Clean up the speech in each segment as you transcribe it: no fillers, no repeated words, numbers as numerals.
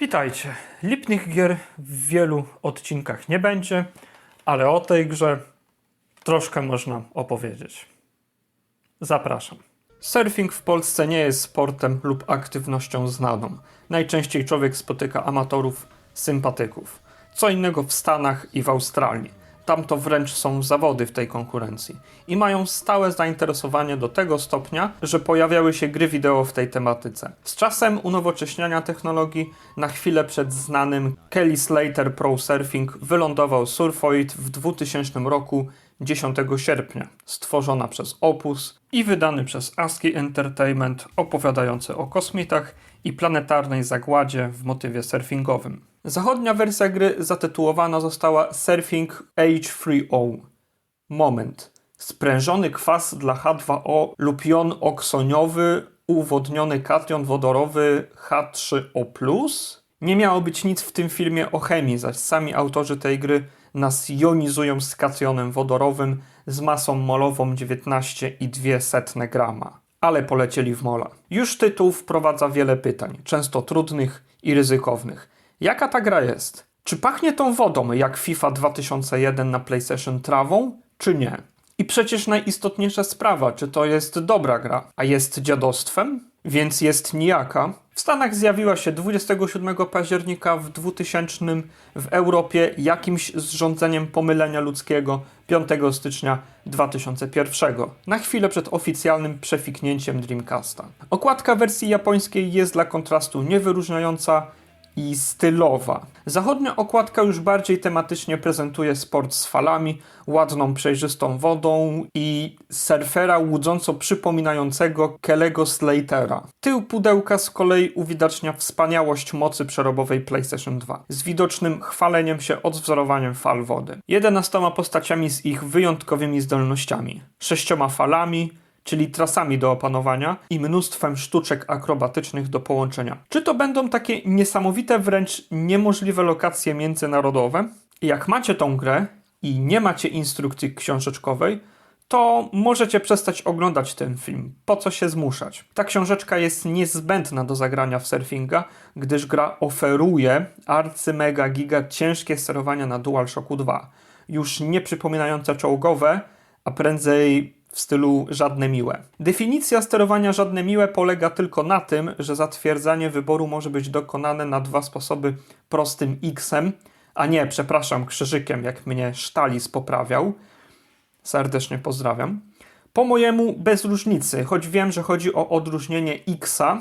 Witajcie. Lipnych gier w wielu odcinkach nie będzie, ale o tej grze troszkę można opowiedzieć. Zapraszam. Surfing w Polsce nie jest sportem lub aktywnością znaną. Najczęściej człowiek spotyka amatorów, sympatyków. Co innego w Stanach i w Australii. Tam to wręcz są zawody w tej konkurencji. I mają stałe zainteresowanie do tego stopnia, że pojawiały się gry wideo w tej tematyce. Z czasem unowocześniania technologii, na chwilę przed znanym Kelly Slater Pro Surfing wylądował Surfoid w 2000 roku 10 sierpnia, stworzona przez Opus i wydany przez ASCII Entertainment, opowiadający o kosmitach i planetarnej zagładzie w motywie surfingowym. Zachodnia wersja gry zatytułowana została Surfing H3O. Moment. Sprężony kwas dla H2O lub jon oksoniowy, uwodniony kation wodorowy H3O+? Nie miało być nic w tym filmie o chemii, zaś sami autorzy tej gry nas jonizują z kationem wodorowym z masą molową 19,02 grama. Ale polecieli w mola. Już tytuł wprowadza wiele pytań, często trudnych i ryzykownych. Jaka ta gra jest? Czy pachnie tą wodą jak FIFA 2001 na PlayStation trawą, czy nie? I przecież najistotniejsza sprawa, czy to jest dobra gra, a jest dziadostwem? Więc jest nijaka. W Stanach zjawiła się 27 października w 2000, w Europie jakimś zrządzeniem pomylenia ludzkiego 5 stycznia 2001, na chwilę przed oficjalnym przefiknięciem Dreamcasta. Okładka wersji japońskiej jest dla kontrastu niewyróżniająca i stylowa. Zachodnia okładka już bardziej tematycznie prezentuje sport z falami, ładną, przejrzystą wodą i surfera łudząco przypominającego Kelly'ego Slatera. Tył pudełka z kolei uwidacznia wspaniałość mocy przerobowej PlayStation 2, z widocznym chwaleniem się odwzorowaniem fal wody. 11 postaciami z ich wyjątkowymi zdolnościami, 6 falami, czyli trasami do opanowania i mnóstwem sztuczek akrobatycznych do połączenia. Czy to będą takie niesamowite, wręcz niemożliwe lokacje międzynarodowe? Jak macie tą grę i nie macie instrukcji książeczkowej, to możecie przestać oglądać ten film. Po co się zmuszać? Ta książeczka jest niezbędna do zagrania w surfinga, gdyż gra oferuje arcymega giga ciężkie sterowania na DualShocku 2. Już nie przypominające czołgowe, a prędzej w stylu żadne miłe. Definicja sterowania żadne miłe polega tylko na tym, że zatwierdzanie wyboru może być dokonane na dwa sposoby: prostym X-em, a nie, przepraszam, krzyżykiem, jak mnie Sztalis poprawiał. Serdecznie pozdrawiam. Po mojemu bez różnicy, choć wiem, że chodzi o odróżnienie X-a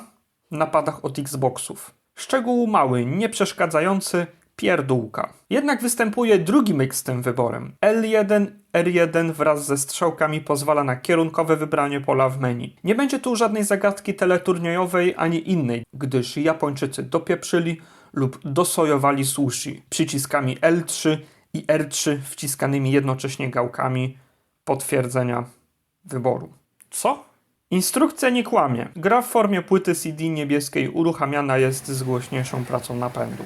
na padach od Xboxów. Szczegół mały, nieprzeszkadzający, pierdółka. Jednak występuje drugi myk z tym wyborem. L1, R1 wraz ze strzałkami pozwala na kierunkowe wybranie pola w menu. Nie będzie tu żadnej zagadki teleturniejowej ani innej, gdyż Japończycy dopieprzyli lub dosojowali sushi przyciskami L3 i R3 wciskanymi jednocześnie gałkami potwierdzenia wyboru. Co? Instrukcja nie kłamie. Gra w formie płyty CD niebieskiej uruchamiana jest z głośniejszą pracą napędu.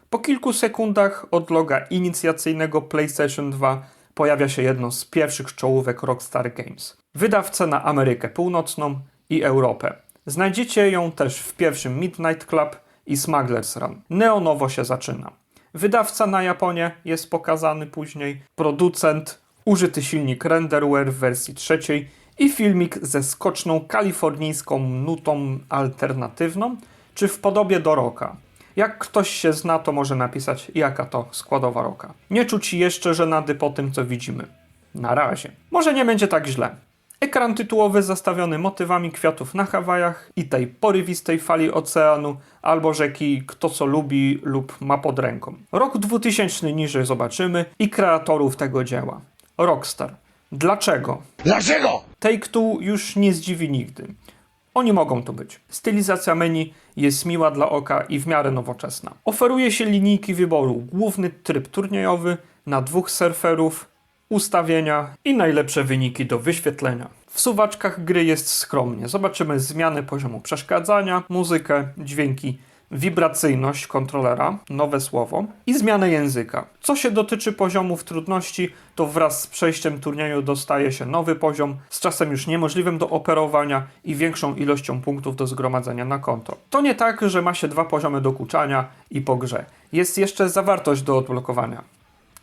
Po kilku sekundach od loga inicjacyjnego PlayStation 2 pojawia się jedno z pierwszych czołówek Rockstar Games. Wydawca na Amerykę Północną i Europę. Znajdziecie ją też w pierwszym Midnight Club i Smuggler's Run. Neonowo się zaczyna. Wydawca na Japonię jest pokazany później, producent, użyty silnik Renderware w wersji trzeciej i filmik ze skoczną kalifornijską nutą alternatywną, czy w podobie do rocka. Jak ktoś się zna, to może napisać, jaka to składowa rocka. Nie czuć jeszcze żenady po tym, co widzimy. Na razie. Może nie będzie tak źle. Ekran tytułowy zastawiony motywami kwiatów na Hawajach i tej porywistej fali oceanu albo rzeki, kto co lubi lub ma pod ręką. Rok 2000 niżej zobaczymy i kreatorów tego dzieła. Rockstar. Dlaczego? Dlaczego? Take-Two już nie zdziwi nigdy. Oni mogą tu być. Stylizacja menu jest miła dla oka i w miarę nowoczesna. Oferuje się linijki wyboru. Główny tryb turniejowy na 2 surferów, ustawienia i najlepsze wyniki do wyświetlenia. W suwaczkach gry jest skromnie. Zobaczymy zmiany poziomu przeszkadzania, muzykę, dźwięki, wibracyjność kontrolera, nowe słowo, i zmianę języka. Co się dotyczy poziomów trudności, to wraz z przejściem turnieju dostaje się nowy poziom, z czasem już niemożliwym do operowania i większą ilością punktów do zgromadzenia na konto. To nie tak, że ma się 2 poziomy dokuczania i po grze. Jest jeszcze zawartość do odblokowania.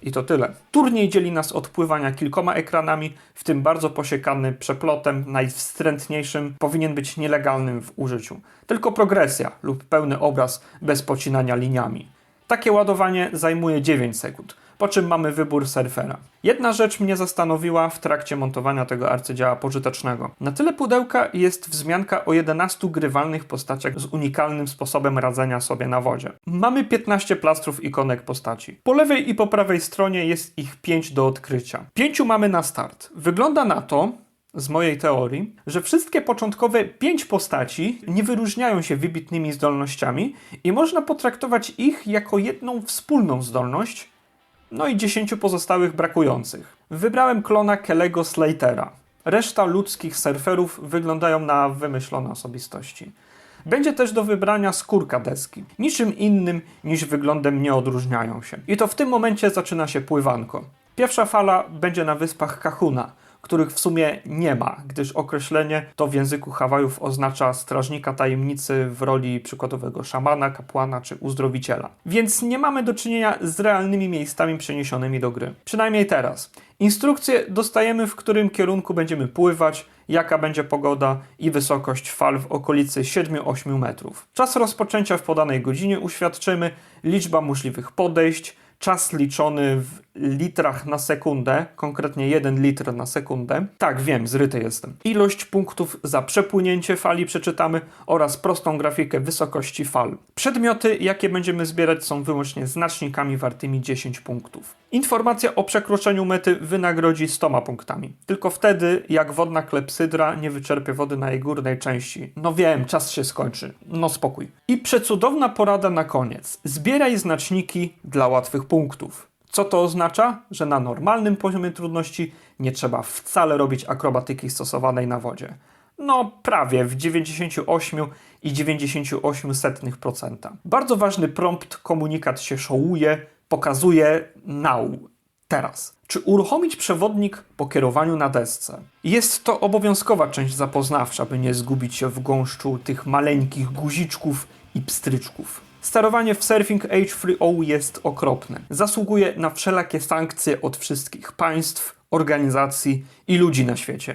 I to tyle. Turniej dzieli nas od pływania kilkoma ekranami, w tym bardzo posiekany przeplotem, najwstrętniejszym powinien być nielegalnym w użyciu. Tylko progresja lub pełny obraz bez pocinania liniami. Takie ładowanie zajmuje 9 sekund, po czym mamy wybór surfera. Jedna rzecz mnie zastanowiła w trakcie montowania tego arcydzieła pożytecznego. Na tyle pudełka jest wzmianka o 11 grywalnych postaciach z unikalnym sposobem radzenia sobie na wodzie. Mamy 15 plastrów ikonek postaci. Po lewej i po prawej stronie jest ich 5 do odkrycia. 5 mamy na start. Wygląda na to, z mojej teorii, że wszystkie początkowe 5 postaci nie wyróżniają się wybitnymi zdolnościami i można potraktować ich jako jedną wspólną zdolność, no i 10 pozostałych brakujących. Wybrałem klona Kelego Slatera. Reszta ludzkich surferów wyglądają na wymyślone osobistości. Będzie też do wybrania skórka deski. Niczym innym niż wyglądem nie odróżniają się. I to w tym momencie zaczyna się pływanko. Pierwsza fala będzie na wyspach Kahuna, których w sumie nie ma, gdyż określenie to w języku Hawajów oznacza strażnika tajemnicy w roli przykładowego szamana, kapłana czy uzdrowiciela. Więc nie mamy do czynienia z realnymi miejscami przeniesionymi do gry. Przynajmniej teraz. Instrukcje dostajemy, w którym kierunku będziemy pływać, jaka będzie pogoda i wysokość fal w okolicy 7-8 metrów. Czas rozpoczęcia w podanej godzinie uświadczymy, liczba możliwych podejść, czas liczony w litrach na sekundę, konkretnie 1 litr na sekundę. Tak, wiem, zryty jestem. Ilość punktów za przepłynięcie fali przeczytamy oraz prostą grafikę wysokości fal. Przedmioty, jakie będziemy zbierać, są wyłącznie znacznikami wartymi 10 punktów. Informacja o przekroczeniu mety wynagrodzi 100 punktami. Tylko wtedy, jak wodna klepsydra nie wyczerpie wody na jej górnej części. No wiem, czas się skończy. No spokój. I przecudowna porada na koniec. Zbieraj znaczniki dla łatwych punktów. Co to oznacza? Że na normalnym poziomie trudności nie trzeba wcale robić akrobatyki stosowanej na wodzie. No prawie w 98,98%. Bardzo ważny prompt komunikat się shołuje, pokazuje now. Teraz. Czy uruchomić przewodnik po kierowaniu na desce? Jest to obowiązkowa część zapoznawcza, by nie zgubić się w gąszczu tych maleńkich guziczków i pstryczków. Sterowanie w Surfing H3O jest okropne. Zasługuje na wszelakie sankcje od wszystkich państw, organizacji i ludzi na świecie.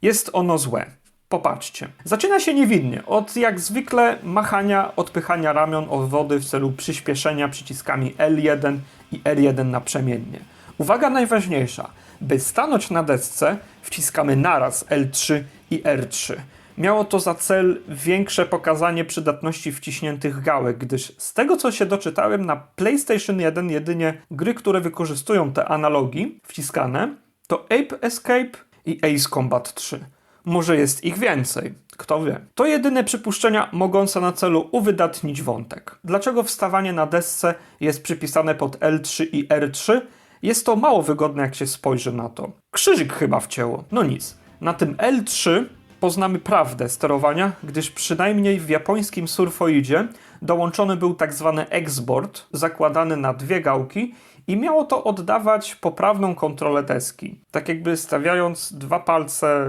Jest ono złe. Popatrzcie. Zaczyna się niewinnie, od jak zwykle machania, odpychania ramion od wody w celu przyspieszenia przyciskami L1 i R1 naprzemiennie. Uwaga najważniejsza. By stanąć na desce, wciskamy naraz L3 i R3. Miało to za cel większe pokazanie przydatności wciśniętych gałek, gdyż z tego co się doczytałem na PlayStation 1 jedynie gry, które wykorzystują te analogi wciskane, to Ape Escape i Ace Combat 3. Może jest ich więcej, kto wie. To jedyne przypuszczenia mogące na celu uwydatnić wątek. Dlaczego wstawanie na desce jest przypisane pod L3 i R3? Jest to mało wygodne, jak się spojrzy na to. Krzyżyk chyba wcięło. No nic. Na tym L3 poznamy prawdę sterowania, gdyż przynajmniej w japońskim surfoidzie dołączony był tak zwany X-board, zakładany na 2 gałki i miało to oddawać poprawną kontrolę deski. Tak jakby stawiając 2 palce,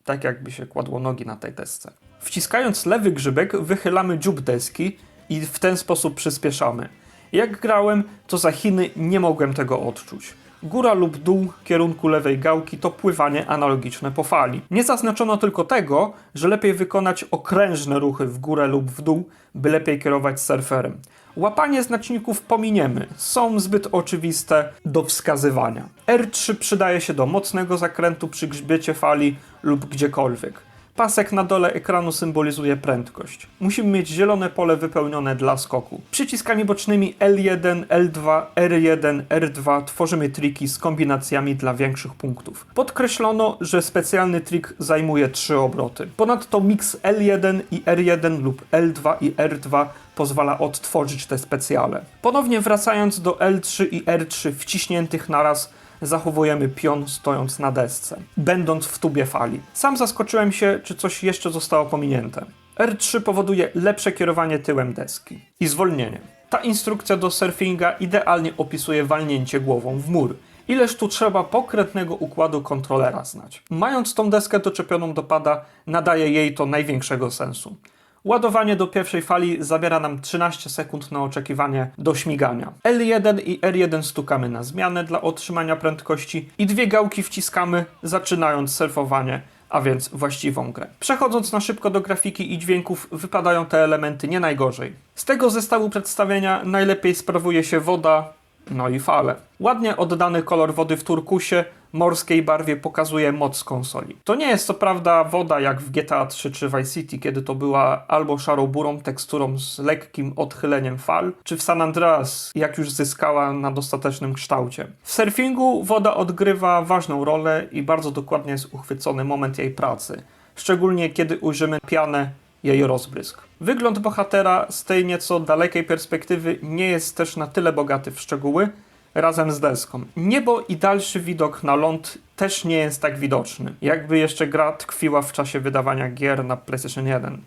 tak jakby się kładło nogi na tej desce. Wciskając lewy grzybek wychylamy dziób deski i w ten sposób przyspieszamy. Jak grałem, to za Chiny nie mogłem tego odczuć. Góra lub dół kierunku lewej gałki to pływanie analogiczne po fali. Nie zaznaczono tylko tego, że lepiej wykonać okrężne ruchy w górę lub w dół, by lepiej kierować surferem. Łapanie znaczników pominiemy, są zbyt oczywiste do wskazywania. R3 przydaje się do mocnego zakrętu przy grzbiecie fali lub gdziekolwiek. Pasek na dole ekranu symbolizuje prędkość. Musimy mieć zielone pole wypełnione dla skoku. Przyciskami bocznymi L1, L2, R1, R2 tworzymy triki z kombinacjami dla większych punktów. Podkreślono, że specjalny trik zajmuje 3 obroty. Ponadto miks L1 i R1 lub L2 i R2 pozwala odtworzyć te specjale. Ponownie wracając do L3 i R3 wciśniętych naraz, zachowujemy pion stojąc na desce, będąc w tubie fali. Sam zaskoczyłem się, czy coś jeszcze zostało pominięte. R3 powoduje lepsze kierowanie tyłem deski i zwolnienie. Ta instrukcja do surfinga idealnie opisuje walnięcie głową w mur. Ileż tu trzeba pokrętnego układu kontrolera znać. Mając tą deskę doczepioną do pada, nadaje jej to największego sensu. Ładowanie do pierwszej fali zabiera nam 13 sekund na oczekiwanie do śmigania. L1 i R1 stukamy na zmianę dla otrzymania prędkości i dwie gałki wciskamy, zaczynając surfowanie, a więc właściwą grę. Przechodząc na szybko do grafiki i dźwięków, wypadają te elementy nie najgorzej. Z tego zestawu przedstawienia najlepiej sprawuje się woda, no i fale. Ładnie oddany kolor wody w turkusie, morskiej barwie pokazuje moc konsoli. To nie jest co prawda woda jak w GTA 3 czy Vice City, kiedy to była albo szaro-burą teksturą z lekkim odchyleniem fal, czy w San Andreas, jak już zyskała na dostatecznym kształcie. W surfingu woda odgrywa ważną rolę i bardzo dokładnie jest uchwycony moment jej pracy, szczególnie kiedy ujrzymy pianę jej rozbrysk. Wygląd bohatera z tej nieco dalekiej perspektywy nie jest też na tyle bogaty w szczegóły, razem z deską. Niebo i dalszy widok na ląd też nie jest tak widoczny, jakby jeszcze gra tkwiła w czasie wydawania gier na PlayStation 1.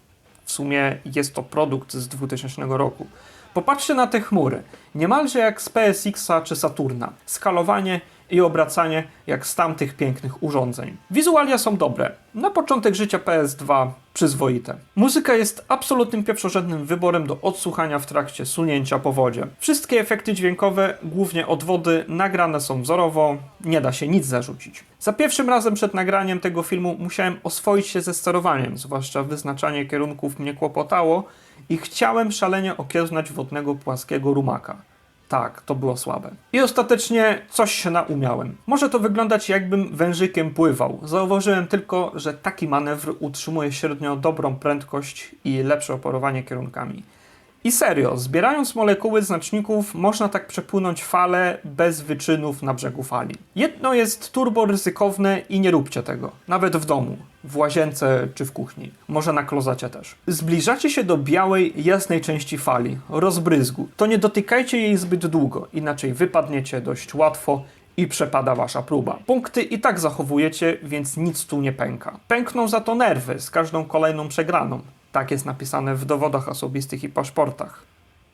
W sumie jest to produkt z 2000 roku. Popatrzcie na te chmury, niemalże jak z PSX-a czy Saturna. Skalowanie i obracanie jak z tamtych pięknych urządzeń. Wizualia są dobre. Na początek życia PS2 przyzwoite. Muzyka jest absolutnym pierwszorzędnym wyborem do odsłuchania w trakcie sunięcia po wodzie. Wszystkie efekty dźwiękowe, głównie od wody, nagrane są wzorowo, nie da się nic zarzucić. Za pierwszym razem przed nagraniem tego filmu musiałem oswoić się ze sterowaniem, zwłaszcza wyznaczanie kierunków mnie kłopotało i chciałem szalenie okiełznać wodnego płaskiego rumaka. Tak, to było słabe. I ostatecznie coś się naumiałem. Może to wyglądać jakbym wężykiem pływał. Zauważyłem tylko, że taki manewr utrzymuje średnio dobrą prędkość i lepsze oporowanie kierunkami. I serio, zbierając molekuły znaczników, można tak przepłynąć falę bez wyczynów na brzegu fali. Jedno jest turbo ryzykowne i nie róbcie tego. Nawet w domu, w łazience czy w kuchni. Może na klozacie też. Zbliżacie się do białej, jasnej części fali, rozbryzgu. To nie dotykajcie jej zbyt długo, inaczej wypadniecie dość łatwo i przepada wasza próba. Punkty i tak zachowujecie, więc nic tu nie pęka. Pękną za to nerwy z każdą kolejną przegraną. Tak jest napisane w dowodach osobistych i paszportach.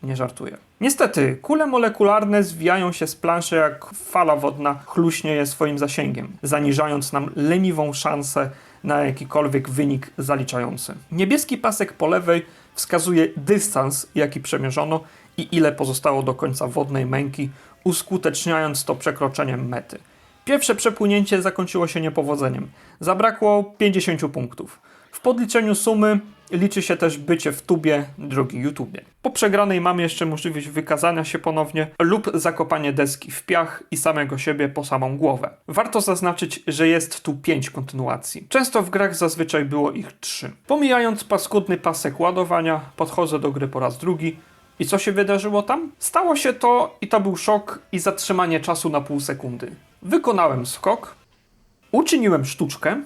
Nie żartuję. Niestety, kule molekularne zwijają się z planszy jak fala wodna chluśnie je swoim zasięgiem, zaniżając nam leniwą szansę na jakikolwiek wynik zaliczający. Niebieski pasek po lewej wskazuje dystans, jaki przemierzono i ile pozostało do końca wodnej męki, uskuteczniając to przekroczeniem mety. Pierwsze przepłynięcie zakończyło się niepowodzeniem. Zabrakło 50 punktów. W podliczeniu sumy liczy się też bycie w tubie, drogi YouTubie. Po przegranej mamy jeszcze możliwość wykazania się ponownie lub zakopanie deski w piach i samego siebie po samą głowę. Warto zaznaczyć, że jest tu 5 kontynuacji. Często w grach zazwyczaj było ich 3. Pomijając paskudny pasek ładowania, podchodzę do gry po raz drugi. I co się wydarzyło tam? Stało się to i to był szok i zatrzymanie czasu na pół sekundy. Wykonałem skok, uczyniłem sztuczkę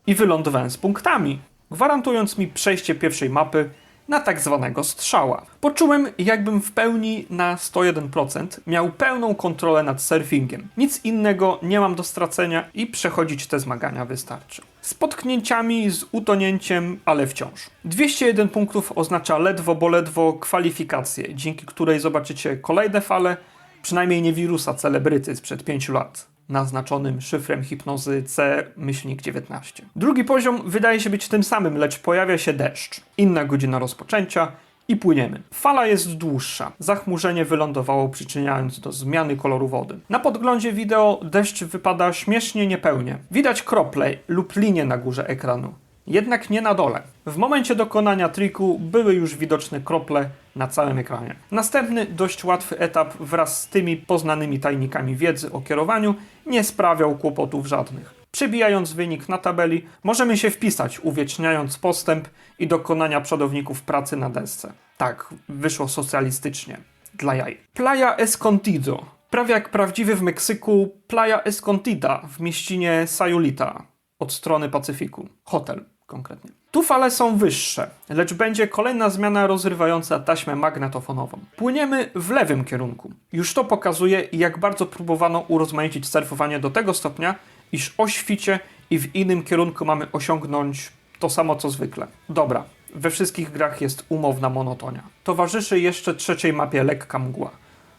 i wylądowałem z punktami, gwarantując mi przejście pierwszej mapy na tak zwanego strzała. Poczułem, jakbym w pełni na 101% miał pełną kontrolę nad surfingiem. Nic innego nie mam do stracenia i przechodzić te zmagania wystarczy. Z potknięciami, z utonięciem, ale wciąż. 201 punktów oznacza ledwo, bo ledwo kwalifikację, dzięki której zobaczycie kolejne fale, przynajmniej nie wirusa celebryty sprzed 5 lat. Naznaczonym szyfrem hipnozy C-19. Drugi poziom wydaje się być tym samym, lecz pojawia się deszcz. Inna godzina rozpoczęcia i płyniemy. Fala jest dłuższa. Zachmurzenie wylądowało, przyczyniając do zmiany koloru wody. Na podglądzie wideo deszcz wypada śmiesznie niepełnie. Widać krople lub linie na górze ekranu. Jednak nie na dole. W momencie dokonania triku były już widoczne krople na całym ekranie. Następny, dość łatwy etap wraz z tymi poznanymi tajnikami wiedzy o kierowaniu nie sprawiał kłopotów żadnych. Przebijając wynik na tabeli, możemy się wpisać, uwieczniając postęp i dokonania przodowników pracy na desce. Tak, wyszło socjalistycznie. Dla jaj. Playa Escondido. Prawie jak prawdziwy w Meksyku Playa Escondida w mieścinie Sayulita od strony Pacyfiku. Hotel konkretnie. Tu fale są wyższe, lecz będzie kolejna zmiana rozrywająca taśmę magnetofonową. Płyniemy w lewym kierunku. Już to pokazuje, jak bardzo próbowano urozmaicić surfowanie do tego stopnia, iż o świcie i w innym kierunku mamy osiągnąć to samo co zwykle. Dobra, We wszystkich grach jest umowna monotonia. Towarzyszy jeszcze trzeciej mapie lekka mgła.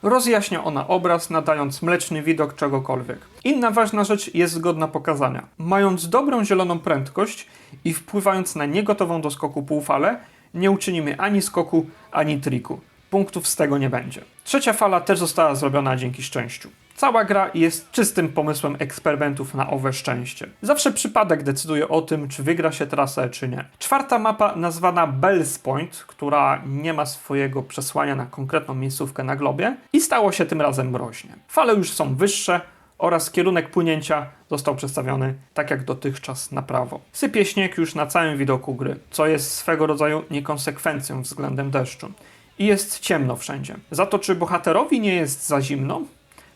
Rozjaśnia ona obraz, nadając mleczny widok czegokolwiek. Inna ważna rzecz jest godna pokazania. Mając dobrą zieloną prędkość i wpływając na niegotową do skoku półfalę, nie uczynimy ani skoku, ani triku. Punktów z tego nie będzie. Trzecia fala też została zrobiona dzięki szczęściu. Cała gra jest czystym pomysłem eksperymentów na owe szczęście. Zawsze przypadek decyduje o tym, czy wygra się trasę, czy nie. Czwarta mapa, nazwana Bell's Point, która nie ma swojego przesłania na konkretną miejscówkę na globie, i stało się tym razem mroźnie. Fale już są wyższe oraz kierunek płynięcia został przestawiony tak jak dotychczas na prawo. Sypie śnieg już na całym widoku gry, co jest swego rodzaju niekonsekwencją względem deszczu. I jest ciemno wszędzie. Za to, czy bohaterowi nie jest za zimno?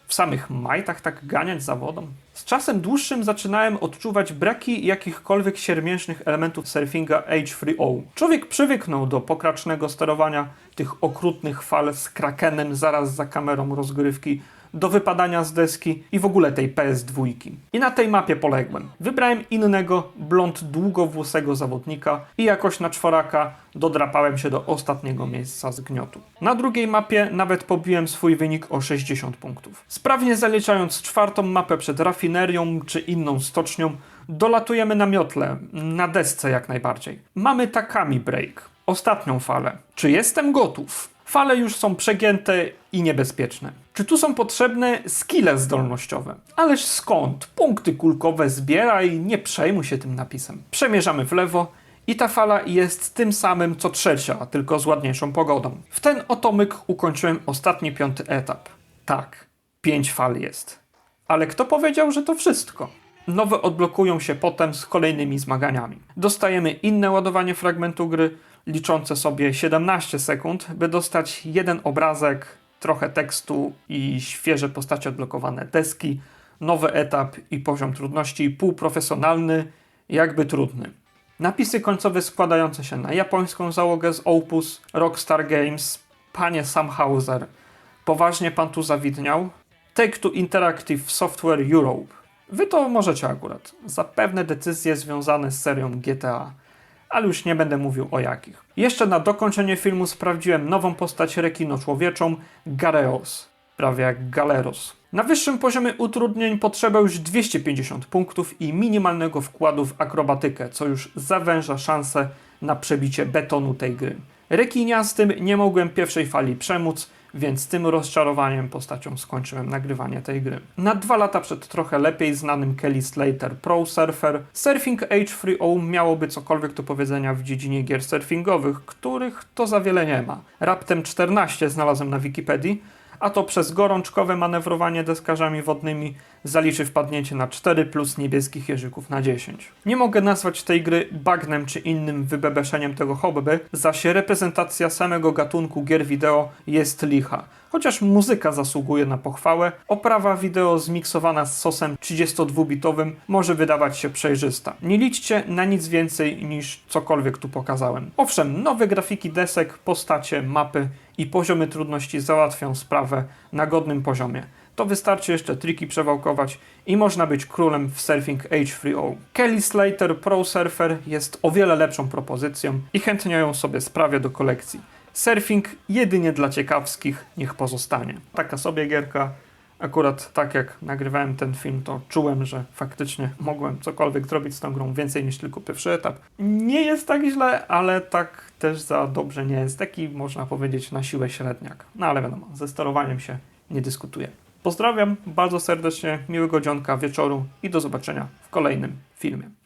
W samych majtach tak ganiać za wodą? Z czasem dłuższym zaczynałem odczuwać braki jakichkolwiek siermiężnych elementów surfinga H3O. Człowiek przywyknął do pokracznego sterowania tych okrutnych fal z krakenem zaraz za kamerą rozgrywki, do wypadania z deski i w ogóle tej PS2. I na tej mapie poległem. Wybrałem innego, blond długowłosego zawodnika i jakoś na czworaka dodrapałem się do ostatniego miejsca zgniotu. Na drugiej mapie nawet pobiłem swój wynik o 60 punktów. Sprawnie zaliczając czwartą mapę przed rafinerią czy inną stocznią, dolatujemy na miotle, na desce jak najbardziej. Mamy Takami Break, ostatnią falę. Czy jestem gotów? Fale już są przegięte i niebezpieczne. Czy tu są potrzebne skille zdolnościowe? Ależ skąd? Punkty kulkowe zbieraj, nie przejmuj się tym napisem. Przemierzamy w lewo i ta fala jest tym samym co trzecia, tylko z ładniejszą pogodą. W ten oto myk ukończyłem ostatni 5. etap. Tak, 5 fal jest. Ale kto powiedział, że to wszystko? Nowe odblokują się potem z kolejnymi zmaganiami. Dostajemy inne ładowanie fragmentu gry, liczące sobie 17 sekund, by dostać jeden obrazek, trochę tekstu i świeże postacie odblokowane deski, nowy etap i poziom trudności półprofesjonalny, jakby trudny. Napisy końcowe składające się na japońską załogę z Opus, Rockstar Games, panie Sam Hauser, poważnie pan tu zawidniał? Take-Two Interactive Software Europe. Wy to możecie akurat. Zapewne decyzje związane z serią GTA. Ale już nie będę mówił o jakich. Jeszcze na dokończenie filmu sprawdziłem nową postać rekino-człowieczą, Gareos. Prawie jak Galeros. Na wyższym poziomie utrudnień potrzeba już 250 punktów i minimalnego wkładu w akrobatykę, co już zawęża szanse na przebicie betonu tej gry. Rekiniastym nie mogłem pierwszej fali przemóc, więc tym rozczarowaniem postacią skończyłem nagrywanie tej gry. Na 2 lata przed trochę lepiej znanym Kelly Slater Pro Surfer, Surfing H3O miałoby cokolwiek do powiedzenia w dziedzinie gier surfingowych, których to za wiele nie ma. Raptem 14 znalazłem na Wikipedii, a to przez gorączkowe manewrowanie deskarzami wodnymi zaliczy wpadnięcie na 4 plus niebieskich jeżyków na 10. Nie mogę nazwać tej gry bagnem czy innym wybebeszeniem tego hobby, zaś reprezentacja samego gatunku gier wideo jest licha. Chociaż muzyka zasługuje na pochwałę, oprawa wideo zmiksowana z sosem 32-bitowym może wydawać się przejrzysta. Nie liczcie na nic więcej niż cokolwiek tu pokazałem. Owszem, nowe grafiki desek, postacie, mapy i poziomy trudności załatwią sprawę na godnym poziomie. To wystarczy jeszcze triki przewałkować i można być królem w Surfing H3O. Kelly Slater Pro Surfer jest o wiele lepszą propozycją i chętnie ją sobie sprawię do kolekcji. Surfing jedynie dla ciekawskich niech pozostanie. Taka sobie gierka. Akurat tak jak nagrywałem ten film, to czułem, że faktycznie mogłem cokolwiek zrobić z tą grą więcej niż tylko pierwszy etap. Nie jest tak źle, ale tak też za dobrze nie jest. Taki, można powiedzieć, na siłę średniak. No ale wiadomo, ze sterowaniem się nie dyskutuje. Pozdrawiam bardzo serdecznie, miłego dzionka, wieczoru i do zobaczenia w kolejnym filmie.